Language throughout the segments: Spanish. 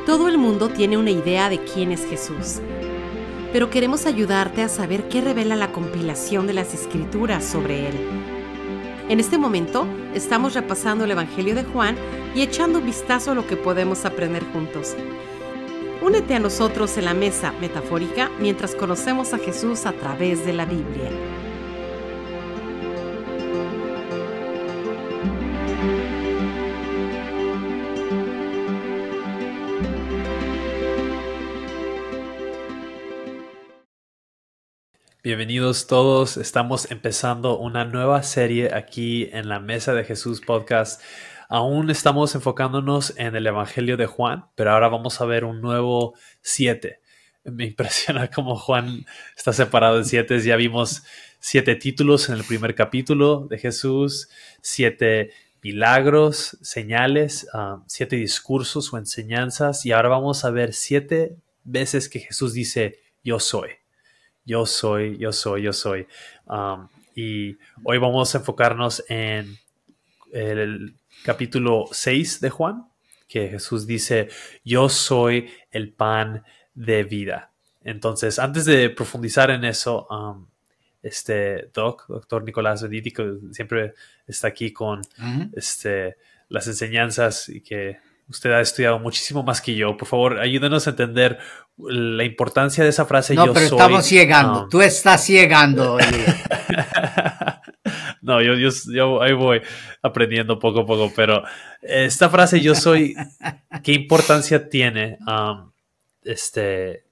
Todo el mundo tiene una idea de quién es Jesús, pero queremos ayudarte a saber qué revela la compilación de las Escrituras sobre Él. En este momento, estamos repasando el Evangelio de Juan y echando un vistazo a lo que podemos aprender juntos. Únete a nosotros en la mesa metafórica mientras conocemos a Jesús a través de la Biblia. Bienvenidos todos, estamos empezando una nueva serie aquí en la Mesa de Jesús Podcast. Aún estamos enfocándonos en el Evangelio de Juan, pero ahora vamos a ver un nuevo 7. Me impresiona cómo Juan está separado en 7. Ya vimos 7 títulos en el primer capítulo de Jesús, 7 milagros, señales, 7 discursos o enseñanzas, y ahora vamos a ver 7 veces que Jesús dice, yo soy. Yo soy. Y hoy vamos a enfocarnos en el capítulo 6 de Juan, que Jesús dice, yo soy el pan de vida. Entonces, antes de profundizar en eso, doctor Nicolás Beniti, que siempre está aquí con las enseñanzas y que usted ha estudiado muchísimo más que yo. Por favor, ayúdenos a entender la importancia de esa frase. No, pero estamos llegando. Tú estás llegando. No, yo ahí voy aprendiendo poco a poco, pero esta frase yo soy, ¿qué importancia tiene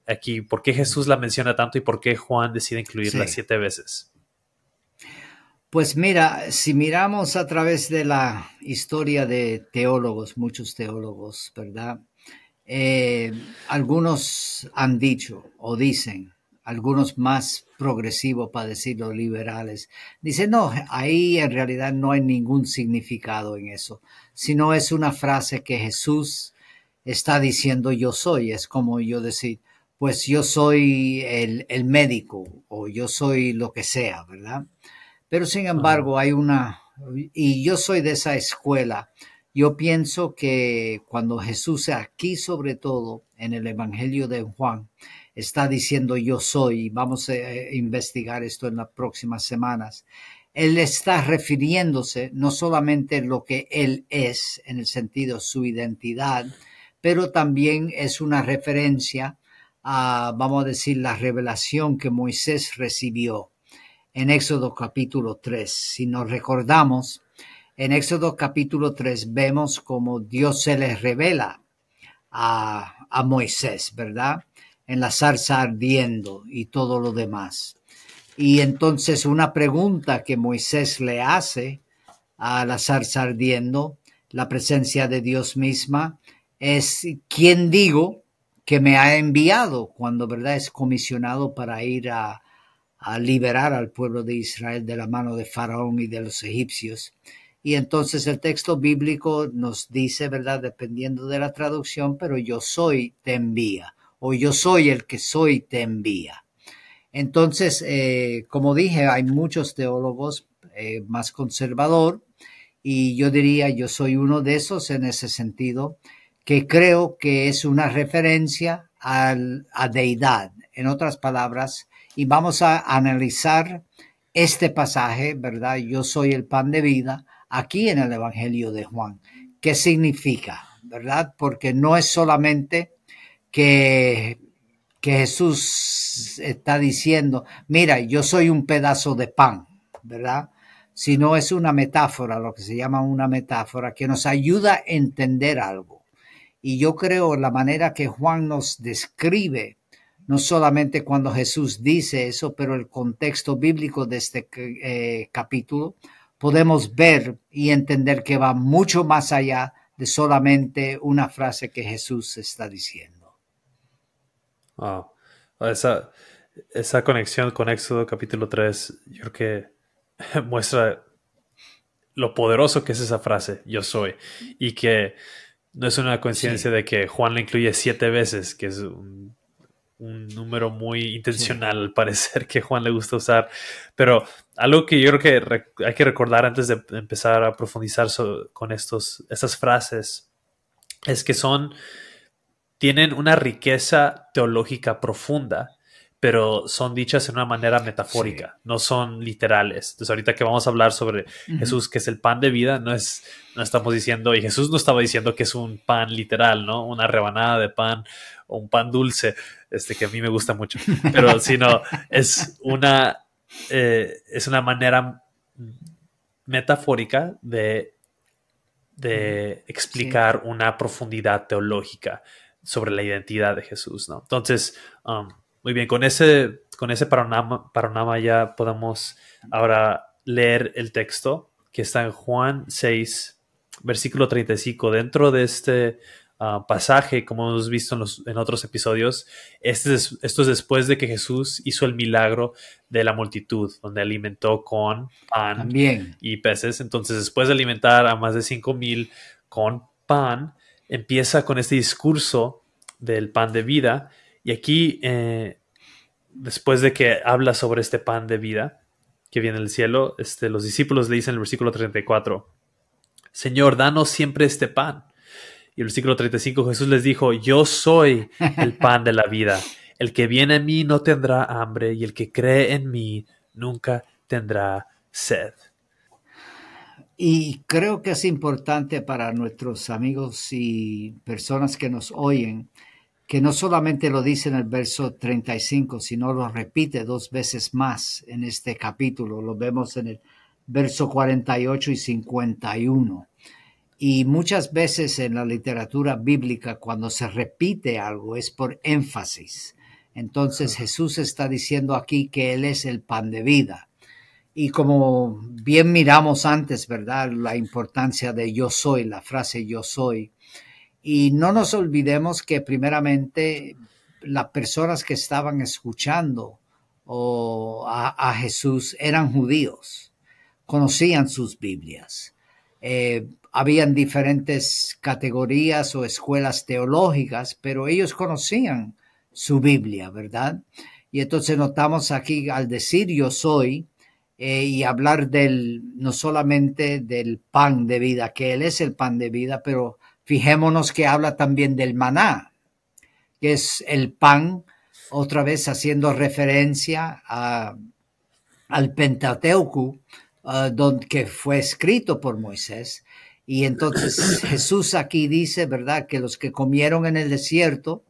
aquí? ¿Por qué Jesús la menciona tanto y por qué Juan decide incluirla 7 veces? Pues mira, si miramos a través de la historia de teólogos, muchos teólogos, ¿verdad? Algunos han dicho o dicen, algunos más progresivos, para decirlo, liberales, dicen, no, ahí en realidad no hay ningún significado en eso, sino es una frase que Jesús está diciendo yo soy. Es como yo decir, pues yo soy el médico o yo soy lo que sea, ¿verdad? Pero sin embargo y yo soy de esa escuela. Yo pienso que cuando Jesús aquí, sobre todo en el Evangelio de Juan, está diciendo yo soy, y vamos a investigar esto en las próximas semanas, Él está refiriéndose no solamente a lo que Él es, en el sentido de su identidad, pero también es una referencia a, vamos a decir, la revelación que Moisés recibió en Éxodo capítulo 3. Si nos recordamos, en Éxodo capítulo 3 vemos como Dios se le revela a Moisés, ¿verdad? En la zarza ardiendo y todo lo demás. Y entonces una pregunta que Moisés le hace a la zarza ardiendo, la presencia de Dios misma, es ¿quién digo que me ha enviado? Cuando, ¿verdad?, es comisionado para ir a liberar al pueblo de Israel de la mano de Faraón y de los egipcios. Y entonces el texto bíblico nos dice, ¿verdad?, dependiendo de la traducción, pero yo soy te envía, o yo soy el que soy te envía. Entonces, como dije, hay muchos teólogos más conservador, y yo diría, yo soy uno de esos en ese sentido, que creo que es una referencia a deidad. En otras palabras, y vamos a analizar este pasaje, ¿verdad? Yo soy el pan de vida, aquí en el Evangelio de Juan. ¿Qué significa, verdad? Porque no es solamente que Jesús está diciendo, mira, yo soy un pedazo de pan, ¿verdad? Sino es una metáfora, lo que se llama una metáfora, que nos ayuda a entender algo. Y yo creo la manera que Juan nos describe, no solamente cuando Jesús dice eso, pero el contexto bíblico de este capítulo, podemos ver y entender que va mucho más allá de solamente una frase que Jesús está diciendo. Wow. Esa conexión con Éxodo capítulo 3, yo creo que muestra lo poderoso que es esa frase, yo soy, y que no es una coincidencia de que Juan la incluye 7 veces, que es un número muy intencional, al parecer, que Juan le gusta usar. Pero algo que yo creo que hay que recordar antes de empezar a profundizar con estas frases es que son tienen una riqueza teológica profunda, pero son dichas en una manera metafórica, Sí. no son literales. Entonces, ahorita que vamos a hablar sobre Ujú. Jesús, que es el pan de vida, no estamos diciendo, y Jesús no estaba diciendo que es un pan literal, ¿no? Una rebanada de pan o un pan dulce, que a mí me gusta mucho, pero sino es una manera metafórica de Sí. explicar una profundidad teológica sobre la identidad de Jesús, ¿no? Entonces, muy bien, con ese panorama ya podemos ahora leer el texto que está en Juan 6, versículo 35. Dentro de este pasaje, como hemos visto en otros episodios, esto es después de que Jesús hizo el milagro de la multitud, donde alimentó con pan También. y peces. Entonces, después de alimentar a más de 5,000 con pan, empieza con este discurso del pan de vida. Y aquí, después de que habla sobre este pan de vida que viene del cielo, los discípulos le dicen en el versículo 34, Señor, danos siempre este pan. Y el versículo 35, Jesús les dijo, yo soy el pan de la vida. El que viene a mí no tendrá hambre y el que cree en mí nunca tendrá sed. Y creo que es importante para nuestros amigos y personas que nos oyen que no solamente lo dice en el verso 35, sino lo repite dos veces más en este capítulo. Lo vemos en el verso 48 y 51. Y muchas veces en la literatura bíblica, cuando se repite algo, es por énfasis. Entonces Jesús está diciendo aquí que Él es el pan de vida. Y como bien miramos antes, ¿verdad? La importancia de yo soy, la frase yo soy. Y no nos olvidemos que primeramente las personas que estaban escuchando a Jesús eran judíos, conocían sus Biblias. Habían diferentes categorías o escuelas teológicas, pero ellos conocían su Biblia, ¿verdad? Y entonces notamos aquí al decir yo soy y hablar no solamente del pan de vida, que Él es el pan de vida, pero fijémonos que habla también del maná, que es el pan, otra vez haciendo referencia al Pentateuco, que fue escrito por Moisés. Y entonces Jesús aquí dice, ¿verdad?, que los que comieron en el desierto,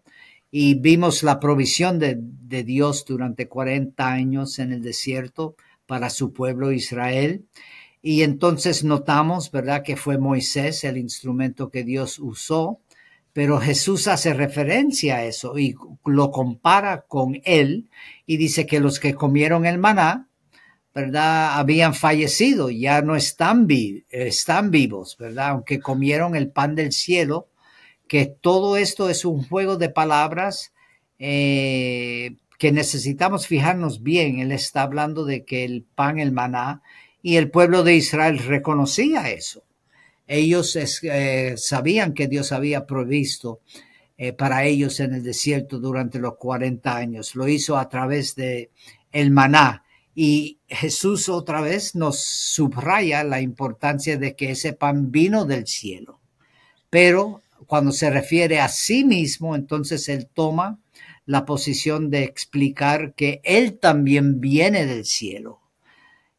y vimos la provisión de Dios durante 40 años en el desierto para su pueblo Israel. Y entonces notamos, ¿verdad?, que fue Moisés el instrumento que Dios usó, pero Jesús hace referencia a eso y lo compara con él y dice que los que comieron el maná, ¿verdad?, habían fallecido, ya no están vivos, ¿verdad?, aunque comieron el pan del cielo, que todo esto es un juego de palabras que necesitamos fijarnos bien. Él está hablando de que el pan, el maná, y el pueblo de Israel reconocía eso. Ellos sabían que Dios había provisto para ellos en el desierto durante los 40 años. Lo hizo a través de el maná. Y Jesús otra vez nos subraya la importancia de que ese pan vino del cielo. Pero cuando se refiere a sí mismo, entonces Él toma la posición de explicar que Él también viene del cielo.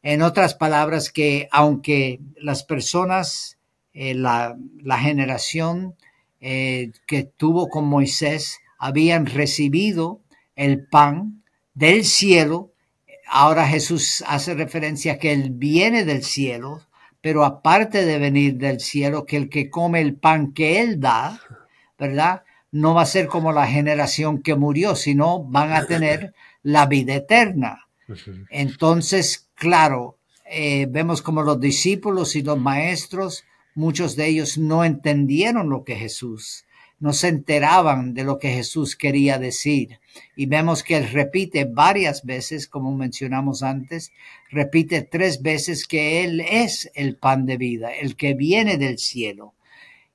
En otras palabras, que aunque las personas, la generación que tuvo con Moisés, habían recibido el pan del cielo, ahora Jesús hace referencia a que Él viene del cielo, pero aparte de venir del cielo, que el que come el pan que Él da, ¿verdad?, no va a ser como la generación que murió, sino van a tener la vida eterna. Entonces, claro, vemos como los discípulos y los maestros, muchos de ellos no entendieron lo que Jesús, no se enteraban de lo que Jesús quería decir. Y vemos que Él repite varias veces, como mencionamos antes, repite 3 veces que Él es el pan de vida, el que viene del cielo.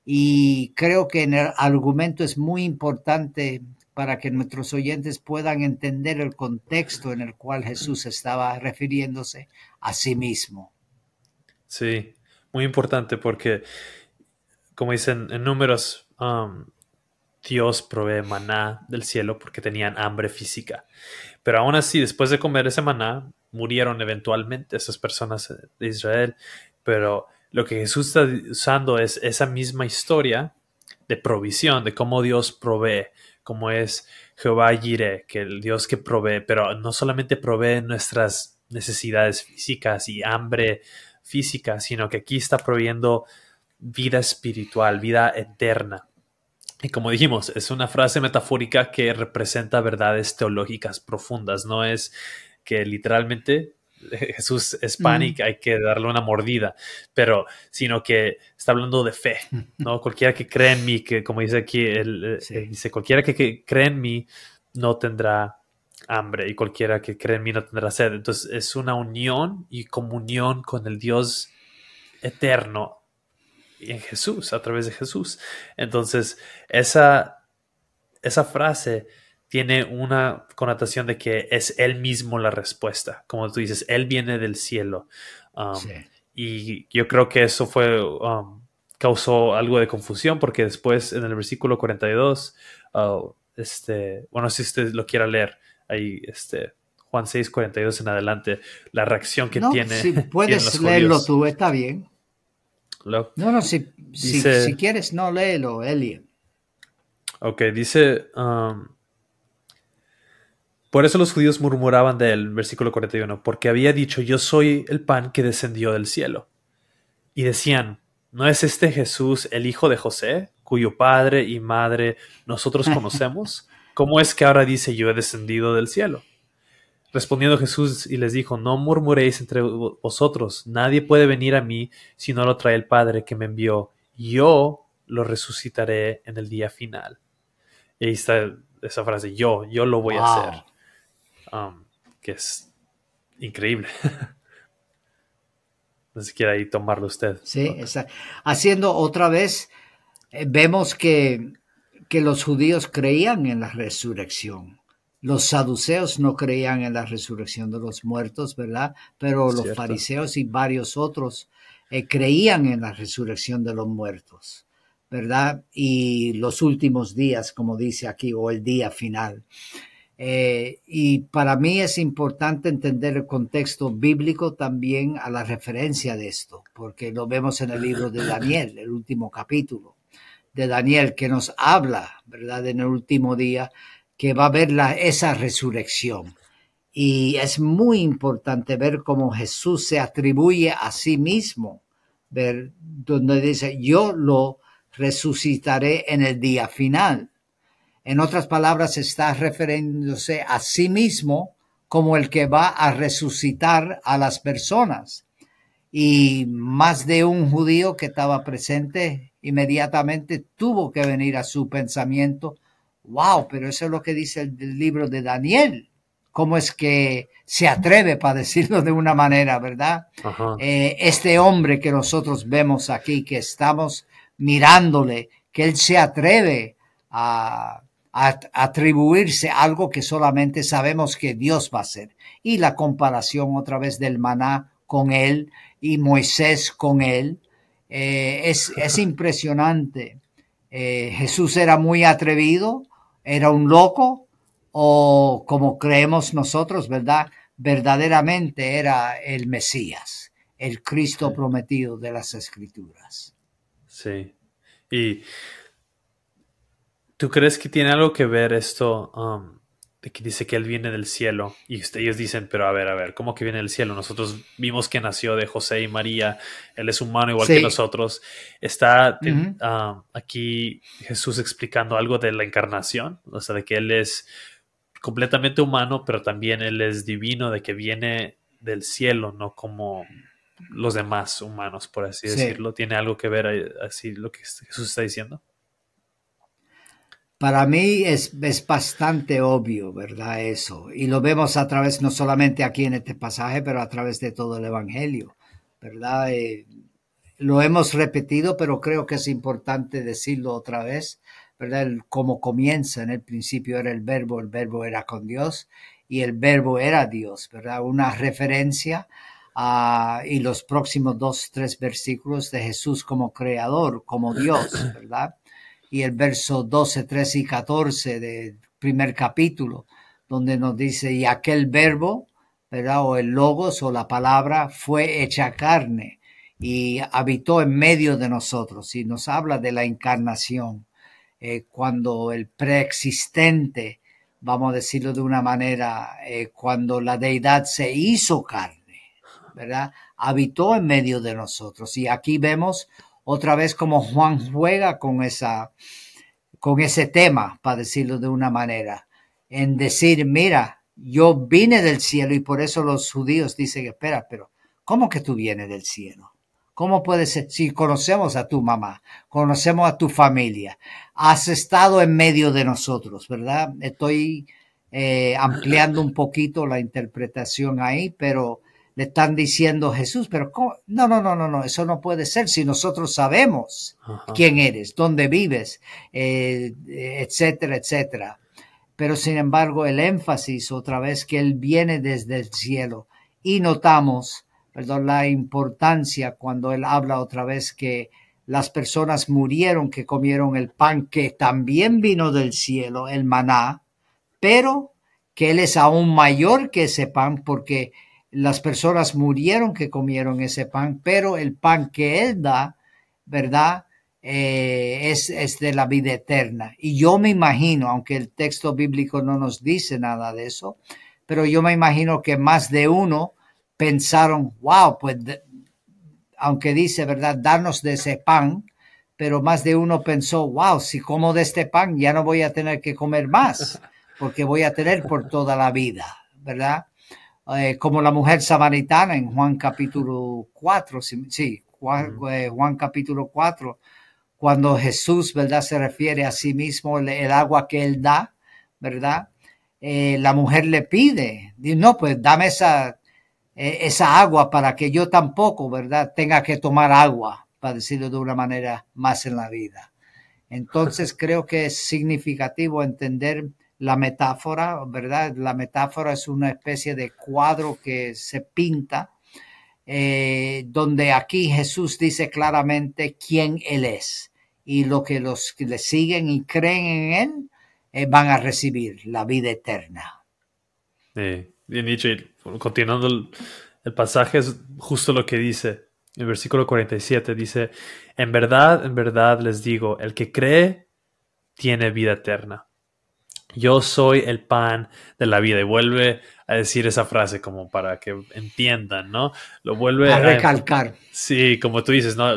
Y creo que en el argumento es muy importante para que nuestros oyentes puedan entender el contexto en el cual Jesús estaba refiriéndose a sí mismo. Sí, muy importante porque, como dicen en Números, Dios provee maná del cielo porque tenían hambre física. Pero aún así, después de comer ese maná, murieron eventualmente esas personas de Israel. Pero lo que Jesús está usando es esa misma historia de provisión, de cómo Dios provee, como es Jehová Jireh, que el Dios que provee, pero no solamente provee nuestras necesidades físicas y hambre física, sino que aquí está proveyendo vida espiritual, vida eterna. Y como dijimos, es una frase metafórica que representa verdades teológicas profundas. No es que literalmente Jesús es pan y que hay que darle una mordida, pero sino que está hablando de fe, ¿no? Cualquiera que cree en mí, que como dice aquí, él dice, cualquiera que cree en mí no tendrá hambre y cualquiera que cree en mí no tendrá sed. Entonces es una unión y comunión con el Dios eterno en Jesús, a través de Jesús. Entonces, esa frase tiene una connotación de que es Él mismo la respuesta. Como tú dices, Él viene del cielo. Y yo creo que eso causó algo de confusión porque después en el versículo 42, bueno, si usted lo quiera leer, ahí Juan 6, 42 en adelante, la reacción que tiene. Si puedes leerlo tú, está bien. No, si quieres, no, léelo, Eli. Ok, dice, por eso los judíos murmuraban de él, versículo 41, porque había dicho, yo soy el pan que descendió del cielo. Y decían, ¿no es este Jesús el hijo de José, cuyo padre y madre nosotros conocemos? ¿Cómo es que ahora dice, yo he descendido del cielo? Respondiendo Jesús y les dijo, no murmuréis entre vosotros, nadie puede venir a mí si no lo trae el Padre que me envió. Yo lo resucitaré en el día final. Y ahí está esa frase, yo lo voy a hacer. Que es increíble. No sé si quiere ahí tomarlo usted. Sí, está haciendo otra vez, vemos que los judíos creían en la resurrección. Los saduceos no creían en la resurrección de los muertos, ¿verdad? Pero los fariseos y varios otros creían en la resurrección de los muertos, ¿verdad? Y los últimos días, como dice aquí, o el día final. Y para mí es importante entender el contexto bíblico también a la referencia de esto, porque lo vemos en el libro de Daniel, el último capítulo de Daniel, que nos habla, ¿verdad? En el último día, que va a haber esa resurrección. Y es muy importante ver cómo Jesús se atribuye a sí mismo, ver donde dice, yo lo resucitaré en el día final. En otras palabras, está refiriéndose a sí mismo como el que va a resucitar a las personas. Y más de un judío que estaba presente inmediatamente tuvo que venir a su pensamiento, wow, pero eso es lo que dice el libro de Daniel. ¿Cómo es que se atreve, para decirlo de una manera, verdad? Este hombre que nosotros vemos aquí, que estamos mirándole, que él se atreve a atribuirse algo que solamente sabemos que Dios va a hacer. Y la comparación otra vez del maná con él y Moisés con él, es impresionante. Jesús era muy atrevido, era un loco, o como creemos nosotros, ¿verdad? Verdaderamente era el Mesías, el Cristo prometido de las Escrituras. Sí. Y ¿tú crees que tiene algo que ver esto de que dice que Él viene del cielo? Y ellos dicen, pero a ver, ¿cómo que viene del cielo? Nosotros vimos que nació de José y María. Él es humano igual que nosotros. Está aquí Jesús explicando algo de la encarnación, o sea, de que Él es completamente humano, pero también Él es divino, de que viene del cielo, no como los demás humanos, por así decirlo. ¿Tiene algo que ver así lo que Jesús está diciendo? Para mí es bastante obvio, ¿verdad? Eso. Y lo vemos a través, no solamente aquí en este pasaje, pero a través de todo el Evangelio, ¿verdad? Lo hemos repetido, pero creo que es importante decirlo otra vez, ¿verdad? Como comienza, en el principio era el verbo era con Dios y el verbo era Dios, ¿verdad? Una referencia y los próximos 2, 3 versículos de Jesús como creador, como Dios, ¿verdad? y el verso 12, 13 y 14 del primer capítulo, donde nos dice, y aquel verbo, ¿verdad? O el logos o la palabra fue hecha carne y habitó en medio de nosotros, y nos habla de la encarnación, cuando el preexistente, vamos a decirlo de una manera, cuando la deidad se hizo carne, ¿verdad? Habitó en medio de nosotros. Y aquí vemos otra vez cómo Juan juega con ese tema, para decirlo de una manera, en decir, mira, yo vine del cielo, y por eso los judíos dicen, espera, pero ¿cómo que tú vienes del cielo? ¿Cómo puede ser? Si conocemos a tu mamá, conocemos a tu familia, has estado en medio de nosotros, ¿verdad? Estoy ampliando un poquito la interpretación ahí, pero le están diciendo Jesús, pero ¿cómo? No, eso no puede ser si nosotros sabemos quién eres, dónde vives, etcétera, etcétera. Pero sin embargo el énfasis otra vez que Él viene desde el cielo, y notamos, perdón, la importancia cuando Él habla otra vez que las personas murieron que comieron el pan que también vino del cielo, el maná, pero que Él es aún mayor que ese pan, porque las personas murieron que comieron ese pan, pero el pan que Él da, ¿verdad? Es de la vida eterna. Y yo me imagino, aunque el texto bíblico no nos dice nada de eso, pero yo me imagino que más de uno pensaron, wow, pues aunque dice, ¿verdad?, darnos de ese pan, pero más de uno pensó, wow, si como de este pan ya no voy a tener que comer más, porque voy a tener por toda la vida, ¿verdad? Como la mujer samaritana en Juan capítulo 4, sí, Juan capítulo 4, cuando Jesús, ¿verdad?, se refiere a sí mismo, el agua que Él da, ¿verdad? La mujer le pide, dice, no, pues dame esa agua para que yo tampoco, ¿verdad?, tenga que tomar agua, para decirlo de una manera más en la vida. Entonces creo que es significativo entender la metáfora, ¿verdad? La metáfora es una especie de cuadro que se pinta, donde aquí Jesús dice claramente quién Él es, y lo que los que le siguen y creen en Él van a recibir la vida eterna. Bien dicho. Y continuando el pasaje, es justo lo que dice. El versículo 47 dice, en verdad les digo, el que cree tiene vida eterna. Yo soy el pan de la vida. Y vuelve a decir esa frase como para que entiendan, ¿no? Lo vuelve a recalcar. Sí, como tú dices, ¿no?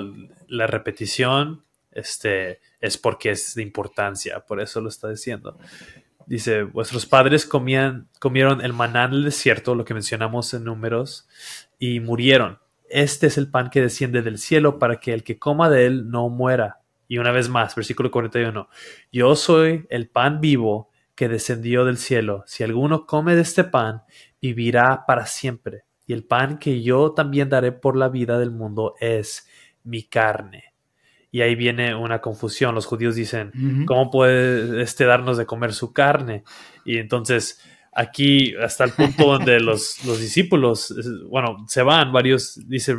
La repetición es porque es de importancia, por eso lo está diciendo. Dice, vuestros padres comieron el maná en el desierto, lo que mencionamos en Números, y murieron. Este es el pan que desciende del cielo para que el que coma de él no muera. Y una vez más, versículo 41. Yo soy el pan vivo que descendió del cielo. Si alguno come de este pan, vivirá para siempre. Y el pan que yo también daré por la vida del mundo es mi carne. Y ahí viene una confusión. Los judíos dicen, ¿cómo puede darnos de comer su carne? Y entonces aquí hasta el punto donde los discípulos, bueno, se van varios, dice,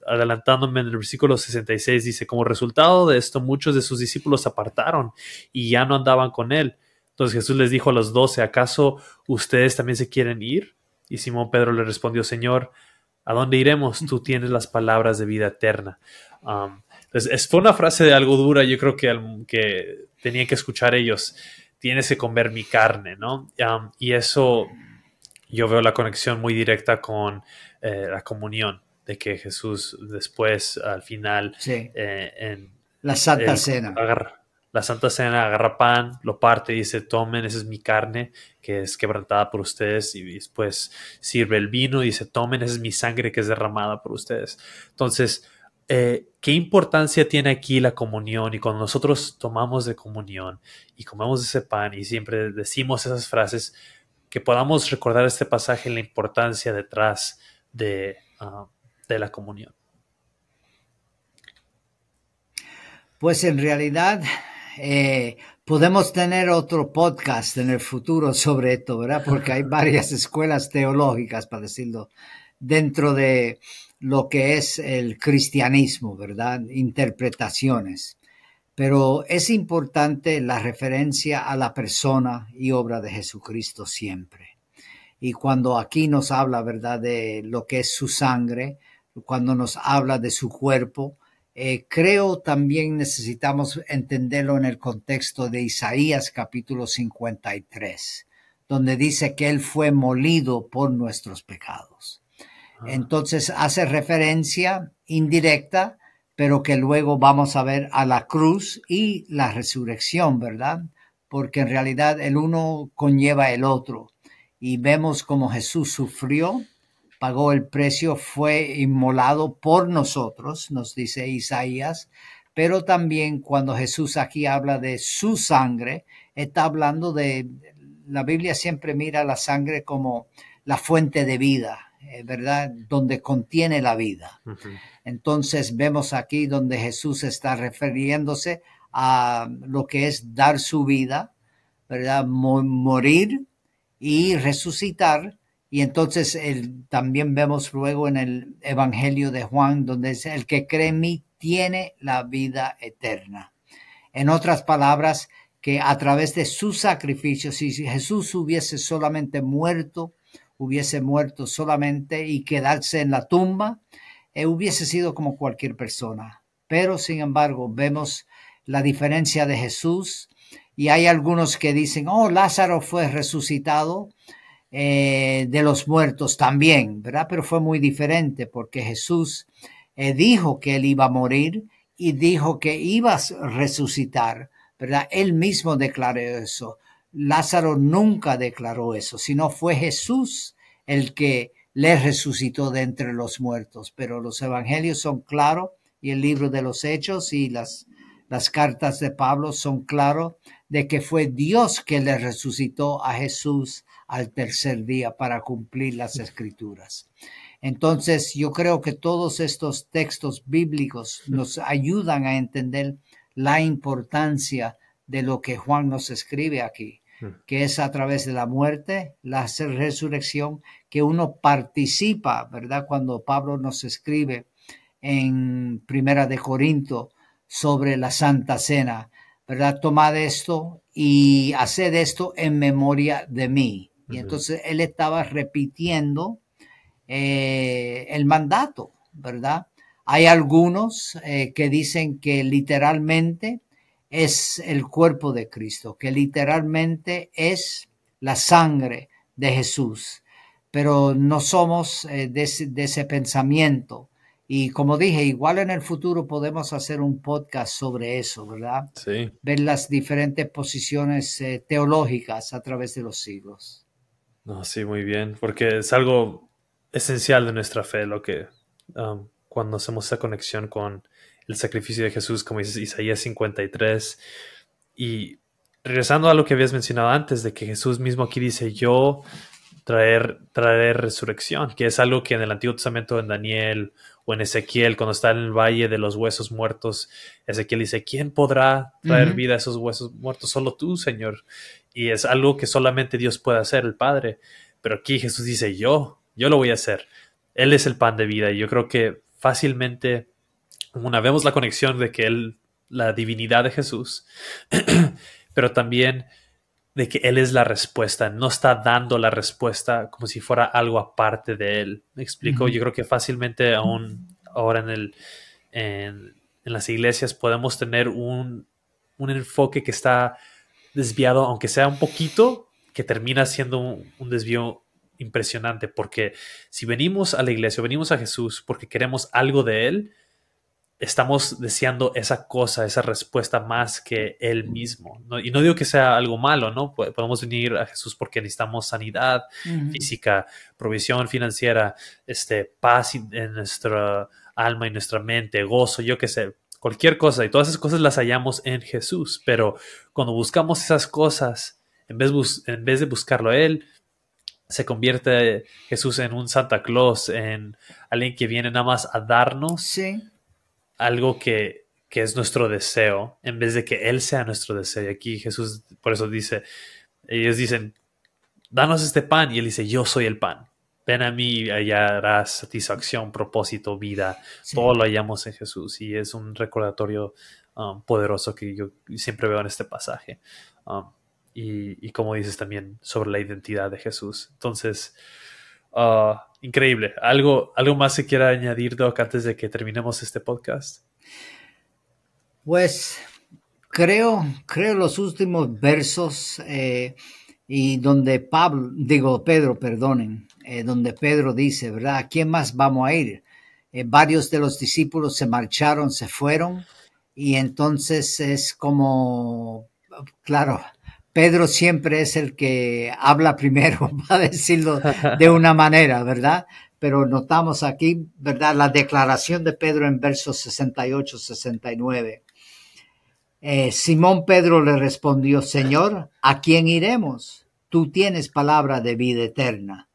adelantándome en el versículo 66, dice, como resultado de esto, muchos de sus discípulos se apartaron y ya no andaban con él. Entonces Jesús les dijo a los 12, ¿acaso ustedes también se quieren ir? Y Simón Pedro le respondió, Señor, ¿a dónde iremos? Tú tienes las palabras de vida eterna. Entonces, fue una frase de algo dura, yo creo que tenían que escuchar ellos. Tienes que comer mi carne, ¿no? Y eso, yo veo la conexión muy directa con la comunión, de que Jesús después, al final, sí. En la Santa Cena. La Santa Cena agarra pan, lo parte y dice, tomen, esa es mi carne, que es quebrantada por ustedes, y después sirve el vino y dice, tomen, esa es mi sangre que es derramada por ustedes. Entonces, ¿qué importancia tiene aquí la comunión? Y cuando nosotros tomamos de comunión y comemos ese pan y siempre decimos esas frases, que podamos recordar este pasaje y la importancia detrás de la comunión. Pues en realidad podemos tener otro podcast en el futuro sobre esto, ¿verdad? Porque hay varias escuelas teológicas, para decirlo, dentro de lo que es el cristianismo, ¿verdad? Interpretaciones. Pero es importante la referencia a la persona y obra de Jesucristo siempre. Y cuando aquí nos habla, ¿verdad?, de lo que es su sangre, cuando nos habla de su cuerpo, creo también necesitamos entenderlo en el contexto de Isaías capítulo 53, donde dice que Él fue molido por nuestros pecados. Entonces hace referencia indirecta, pero que luego vamos a ver a la cruz y la resurrección, ¿verdad? Porque en realidad el uno conlleva el otro. Y vemos cómo Jesús sufrió, pagó el precio, fue inmolado por nosotros, nos dice Isaías, pero también cuando Jesús aquí habla de su sangre, está hablando de, la Biblia siempre mira la sangre como la fuente de vida, ¿verdad? Donde contiene la vida. Entonces vemos aquí donde Jesús está refiriéndose a lo que es dar su vida, ¿verdad? Morir y resucitar. Y entonces también vemos luego en el Evangelio de Juan, donde dice, el que cree en mí tiene la vida eterna. En otras palabras, que a través de su sacrificio, si Jesús hubiese muerto solamente y quedarse en la tumba, hubiese sido como cualquier persona. Pero, sin embargo, vemos la diferencia de Jesús. Y hay algunos que dicen, Lázaro fue resucitado de los muertos también, ¿verdad? Pero fue muy diferente porque Jesús dijo que él iba a morir y dijo que iba a resucitar, ¿verdad? Él mismo declaró eso. Lázaro nunca declaró eso, sino fue Jesús el que le resucitó de entre los muertos. Pero los evangelios son claros y el libro de los Hechos y las cartas de Pablo son claros de que fue Dios que le resucitó a Jesús al tercer día para cumplir las Escrituras. Entonces, yo creo que todos estos textos bíblicos nos ayudan a entender la importancia de lo que Juan nos escribe aquí, que es a través de la muerte, la resurrección, que uno participa, ¿verdad? Cuando Pablo nos escribe en Primera de Corinto sobre la Santa Cena, ¿verdad? Tomad esto y haced esto en memoria de mí. Y entonces él estaba repitiendo el mandato, ¿verdad? Hay algunos que dicen que literalmente es el cuerpo de Cristo, que literalmente es la sangre de Jesús, pero no somos de ese pensamiento. Y como dije, igual en el futuro podemos hacer un podcast sobre eso, ¿verdad? Sí. Ver las diferentes posiciones teológicas a través de los siglos. No, sí, muy bien, porque es algo esencial de nuestra fe, lo que cuando hacemos esa conexión con el sacrificio de Jesús, como dice Isaías 53. Y regresando a lo que habías mencionado antes, de que Jesús mismo aquí dice, yo traer resurrección, que es algo que en el Antiguo Testamento, en Daniel o en Ezequiel, cuando está en el valle de los huesos muertos, Ezequiel dice, ¿quién podrá traer vida a esos huesos muertos? Solo tú, Señor. Y es algo que solamente Dios puede hacer, el Padre. Pero aquí Jesús dice, yo lo voy a hacer. Él es el pan de vida. Y yo creo que fácilmente, una vemos la conexión de que la divinidad de Jesús, pero también de que Él es la respuesta, no está dando la respuesta como si fuera algo aparte de Él. ¿Me explico? Yo creo que fácilmente aún ahora en las iglesias podemos tener un enfoque que está desviado, aunque sea un poquito, que termina siendo un desvío impresionante, porque si venimos a la iglesia, venimos a Jesús porque queremos algo de Él, estamos deseando esa cosa, esa respuesta más que Él mismo, ¿no? Y no digo que sea algo malo, ¿no? Podemos venir a Jesús porque necesitamos sanidad física, provisión financiera, paz en nuestra alma y nuestra mente, gozo, yo qué sé, cualquier cosa. Y todas esas cosas las hallamos en Jesús. Pero cuando buscamos esas cosas, en vez de buscarlo a Él, se convierte Jesús en un Santa Claus, en alguien que viene nada más a darnos algo que es nuestro deseo, en vez de que Él sea nuestro deseo. Y aquí Jesús, por eso dice, ellos dicen, danos este pan, y Él dice, yo soy el pan. ven a mí y hallarás satisfacción, propósito, vida. Sí. Todo lo hallamos en Jesús y es un recordatorio poderoso que yo siempre veo en este pasaje. Y como dices también sobre la identidad de Jesús. Entonces, increíble. ¿Algo más se quiera añadir, Doc, antes de que terminemos este podcast? Pues creo los últimos versos y donde Pedro, donde Pedro dice, ¿verdad? ¿A quién más vamos a ir? Varios de los discípulos se marcharon, se fueron, y entonces es como, claro, Pedro siempre es el que habla primero, para decirlo de una manera, ¿verdad? Pero notamos aquí, ¿verdad? La declaración de Pedro en versos 68, 69. Simón Pedro le respondió, Señor, ¿a quién iremos? Tú tienes palabra de vida eterna.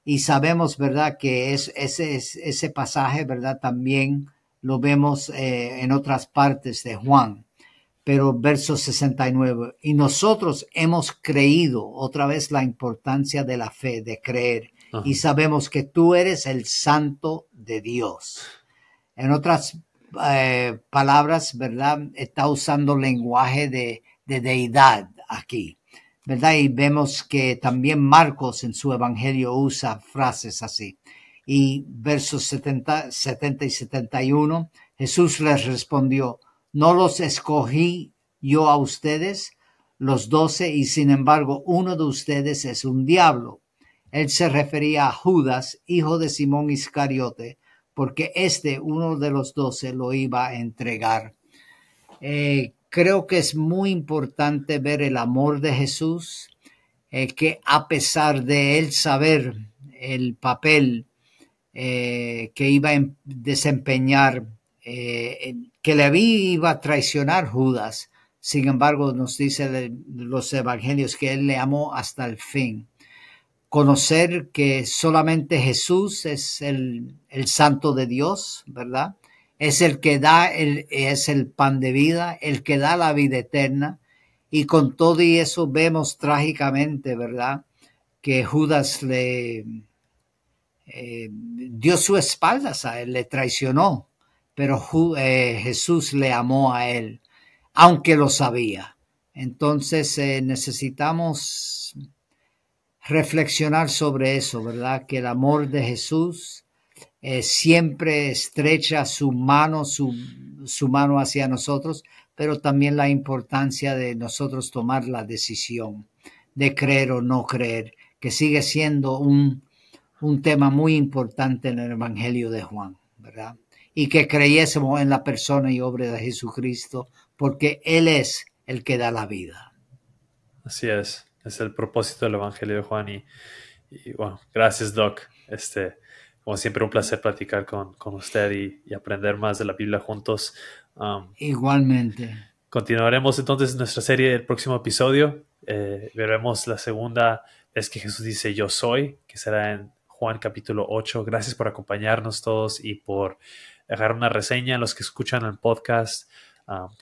Y sabemos, ¿verdad?, que ese pasaje, ¿verdad?, también lo vemos en otras partes de Juan. Pero verso 69, y nosotros hemos creído, otra vez la importancia de la fe, de creer, y sabemos que tú eres el Santo de Dios. En otras palabras, ¿verdad? Está usando lenguaje de deidad aquí, ¿verdad? Y vemos que también Marcos en su evangelio usa frases así. Y versos 70 y 71, Jesús les respondió, ¿no los escogí yo a ustedes, los 12, y sin embargo uno de ustedes es un diablo? Él se refería a Judas, hijo de Simón Iscariote, porque uno de los 12, lo iba a entregar. Creo que es muy importante ver el amor de Jesús, que a pesar de él saber el papel que iba a desempeñar, que le iba a traicionar Judas, sin embargo nos dice los evangelios que él le amó hasta el fin. Conocer que solamente Jesús es el Santo de Dios, ¿verdad? Es el que es el pan de vida, el que da la vida eterna. Y con todo y eso vemos trágicamente, ¿verdad?, que Judas le dio su espaldas a él, le traicionó. Pero Jesús le amó a él, aunque lo sabía. Entonces necesitamos reflexionar sobre eso, ¿verdad? Que el amor de Jesús siempre estrecha su mano hacia nosotros, pero también la importancia de nosotros tomar la decisión de creer o no creer, que sigue siendo un tema muy importante en el Evangelio de Juan, ¿verdad? Y que creyésemos en la persona y obra de Jesucristo, porque Él es el que da la vida. Así es el propósito del Evangelio de Juan y bueno, gracias, Doc. Como siempre, un placer platicar con usted y aprender más de la Biblia juntos. Igualmente. Continuaremos entonces nuestra serie el próximo episodio. Veremos la segunda vez que Jesús dice yo soy, que será en Juan capítulo 8. Gracias por acompañarnos todos y por dejar una reseña a los que escuchan el podcast,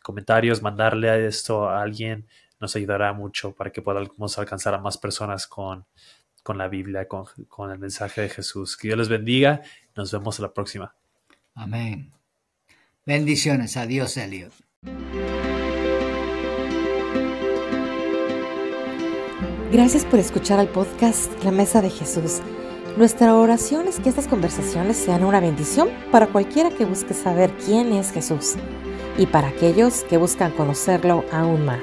comentarios, mandarle esto a alguien. Nos ayudará mucho para que podamos alcanzar a más personas con la Biblia, con el mensaje de Jesús. Que Dios les bendiga. Nos vemos la próxima. Amén. Bendiciones. Adiós, Elliot. Gracias por escuchar al podcast La Mesa de Jesús. Nuestra oración es que estas conversaciones sean una bendición para cualquiera que busque saber quién es Jesús y para aquellos que buscan conocerlo aún más.